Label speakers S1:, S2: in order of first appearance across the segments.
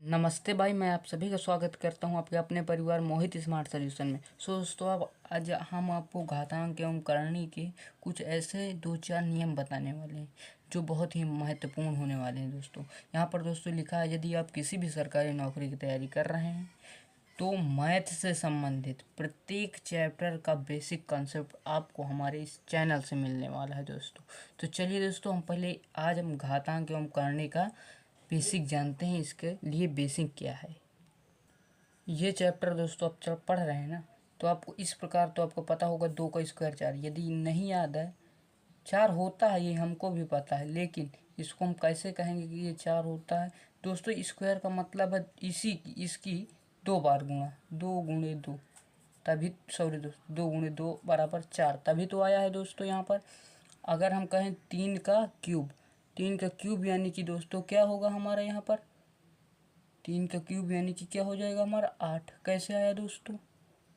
S1: नमस्ते भाई, मैं आप सभी का स्वागत करता हूं आपके अपने परिवार मोहित स्मार्ट सॉल्यूशन में। दोस्तों, अब आज हम आपको घातांक एवं करणी के कुछ ऐसे 2-4 नियम बताने वाले हैं जो बहुत ही महत्वपूर्ण होने वाले हैं। दोस्तों, यहाँ पर दोस्तों लिखा है, यदि आप किसी भी सरकारी नौकरी की तैयारी कर रहे हैं तो मैथ से संबंधित प्रत्येक चैप्टर का बेसिक कॉन्सेप्ट आपको हमारे इस चैनल से मिलने वाला है। दोस्तों, तो चलिए दोस्तों, आज हम घातांक एवं करणी का बेसिक जानते हैं। इसके लिए बेसिक क्या है, ये चैप्टर दोस्तों आप जब पढ़ रहे हैं ना, तो आपको इस प्रकार तो आपको पता होगा 2 का स्क्वायर 4। यदि नहीं याद है, 4 होता है, ये हमको भी पता है, लेकिन इसको हम कैसे कहेंगे कि ये 4 होता है। दोस्तों, स्क्वायर का मतलब है इसकी 2 बार गुणा, 2 गुणे 2, तभी सॉरी दोस्तों 2 गुणे 2 बराबर 4, तभी तो आया है। दोस्तों, यहाँ पर अगर हम कहें 3 का क्यूब, 3 का क्यूब यानी कि दोस्तों क्या होगा हमारा, यहाँ पर 3 का क्यूब यानी कि क्या हो जाएगा हमारा 8। कैसे आया दोस्तों,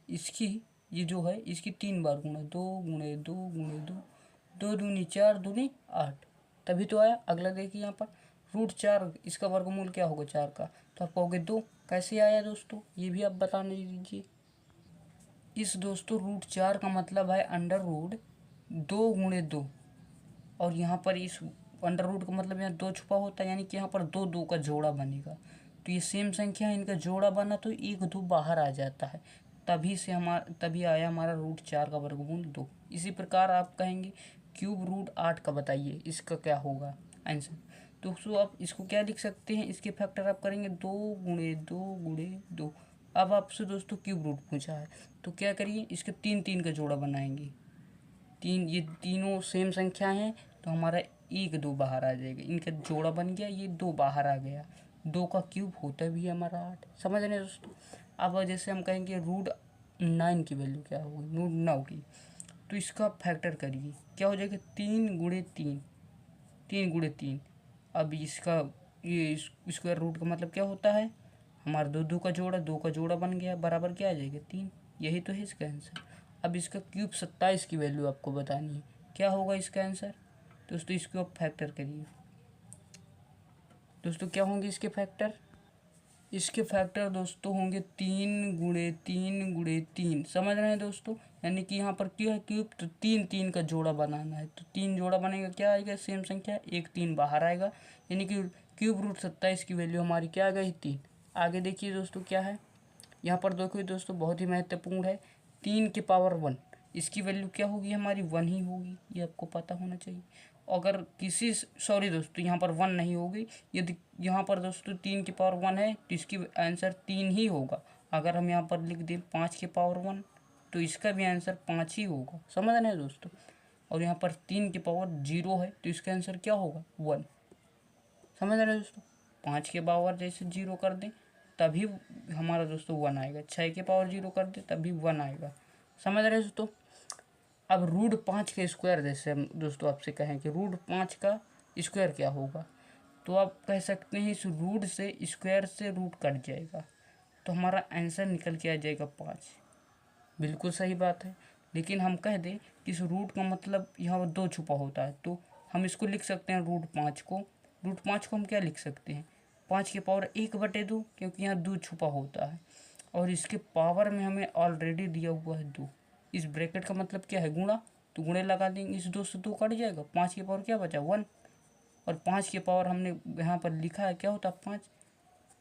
S1: इसकी ये जो है इसकी 3 बार गुणा, 2 गुणे 2 गुणे 2, 2 दूनी 4 दूनी 8, तभी तो आया। अगला देखिए यहाँ पर √4, इसका वर्गमूल क्या होगा 4 का, तो आप कहोगे 2। कैसे आया दोस्तों, ये भी आप बताने दीजिए। इस दोस्तों √4 का मतलब है √2 गुणे 2, और यहाँ पर इस अंडर रूट का मतलब यहाँ 2 छुपा होता है, यानी कि यहाँ पर 2 का जोड़ा बनेगा। तो ये सेम संख्या है, इनका जोड़ा बना तो 1 2 बाहर आ जाता है, तभी आया हमारा √4 का वर्गमूल 2। इसी प्रकार आप कहेंगे क्यूब √8 का बताइए, इसका क्या होगा आंसर। दोस्तों, आप इसको क्या लिख सकते हैं, इसके फैक्टर आप करेंगे 2 गुणे 2 गुणे 2। अब आपसे दोस्तों क्यूब रूट पूछा है, तो क्या करिए, इसके 3 का जोड़ा बनाएंगे। ये तीनों सेम संख्या हैं, तो हमारा 1 2 बाहर आ जाएगा, इनका जोड़ा बन गया, ये 2 बाहर आ गया। 2 का क्यूब होता भी है हमारा 8। समझ रहे हैं दोस्तों। अब जैसे हम कहेंगे √9 की वैल्यू क्या होगी, √9 की, तो इसका फैक्टर करिए, क्या हो जाएगा 3 गुणे 3, 3 गुणे 3। अब इसका ये स्क्वायर रूट का मतलब क्या होता है, हमारा 2 का जोड़ा, 2 का जोड़ा बन गया, बराबर क्या आ जाएगा 3। यही तो है इसका आंसर। अब इसका क्यूब 27 की वैल्यू आपको बतानी है, क्या होगा इसका आंसर। दोस्तों, इसको आप फैक्टर करिए। दोस्तों, क्या होंगे इसके फैक्टर, इसके फैक्टर दोस्तों होंगे 3 गुणे 3 गुणे 3। समझ रहे हैं दोस्तों, यानी कि यहाँ पर क्या है क्यूब, तो 3 का जोड़ा बनाना है, तो 3 जोड़ा बनेगा, क्या आएगा सेम संख्या, 1 3 बाहर आएगा, यानी कि क्यूब √27 की वैल्यू हमारी क्या आ गई 3। आगे देखिए दोस्तों क्या है, यहाँ पर देखिए दोस्तों बहुत ही महत्वपूर्ण है, 3 की पावर 1, इसकी वैल्यू क्या होगी हमारी 1 ही होगी, ये आपको पता होना चाहिए। अगर किसी सॉरी दोस्तों, यहाँ पर 1 नहीं होगी, यदि यहाँ पर दोस्तों 3 की पावर 1 है तो इसकी आंसर 3 ही होगा। अगर हम यहाँ पर लिख दें 5 की पावर 1, तो इसका भी आंसर 5 ही होगा। समझ रहे हैं दोस्तों। और यहाँ पर 3 की पावर 0 है, तो इसका आंसर क्या होगा 1। समझ रहे हैं दोस्तों। 5 के पावर जैसे 0 कर दें तभी हमारा दोस्तों 1 आएगा, 6 के पावर 0 कर दें तभी 1 आएगा। समझ रहे हैं दोस्तों। अब √5 के स्क्वायर, जैसे हम दोस्तों आपसे कहें कि √5 का स्क्वायर क्या होगा, तो आप कह सकते हैं इस रूट से स्क्वायर से रूट कट जाएगा, तो हमारा आंसर निकल के आ जाएगा 5। बिल्कुल सही बात है, लेकिन हम कह दें कि इस रूट का मतलब यहाँ पर 2 छुपा होता है, तो हम इसको लिख सकते हैं √5 को। √5 को हम क्या लिख सकते हैं, 5 की पावर 1/2, क्योंकि यहाँ 2 छुपा होता है, और इसके पावर में हमें ऑलरेडी दिया हुआ है 2। इस ब्रैकेट का मतलब क्या है, गुणा, तो गुणे लगा देंगे, इस 2 से 2 कट जाएगा, 5 की पावर क्या बचा 1, और 5 की पावर हमने यहाँ पर लिखा है क्या होता है 5,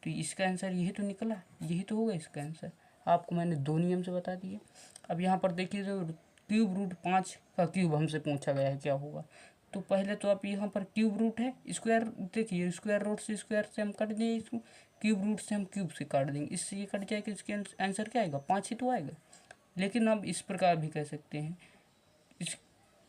S1: तो इसका आंसर यही तो निकला, यही तो होगा इसका आंसर। आपको मैंने 2 नियम से बता दिए। अब यहाँ पर देखिए, जो क्यूब √5 का क्यूब हमसे पूछा गया है क्या होगा, तो पहले तो आप यहाँ पर क्यूब रूट है, स्क्वायर देखिए, स्क्वायर रूट से स्क्वायर से हम काट देंगे इसको, क्यूब रूट से हम क्यूब से काट देंगे, इससे ये कट जाएगा, इसके आंसर क्या आएगा 5 ही तो आएगा। लेकिन अब इस प्रकार भी कह सकते हैं, इस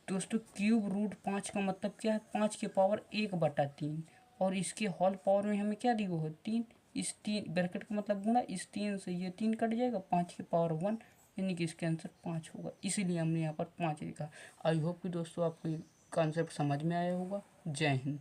S1: दोस्तों क्यूब √5 का मतलब क्या है, 5 की पावर 1/3, और इसके होल पावर में हमें क्या दी हुआ है 3। इस 3 ब्रैकेट का मतलब गुणा, इस 3 से ये 3 कट जाएगा, 5 की पावर 1, यानी कि इसका आंसर 5 होगा, इसीलिए हमने यहाँ पर 5 लिखा। आई होप कि दोस्तों आपको ये कॉन्सेप्ट समझ में आया होगा। जय हिंद।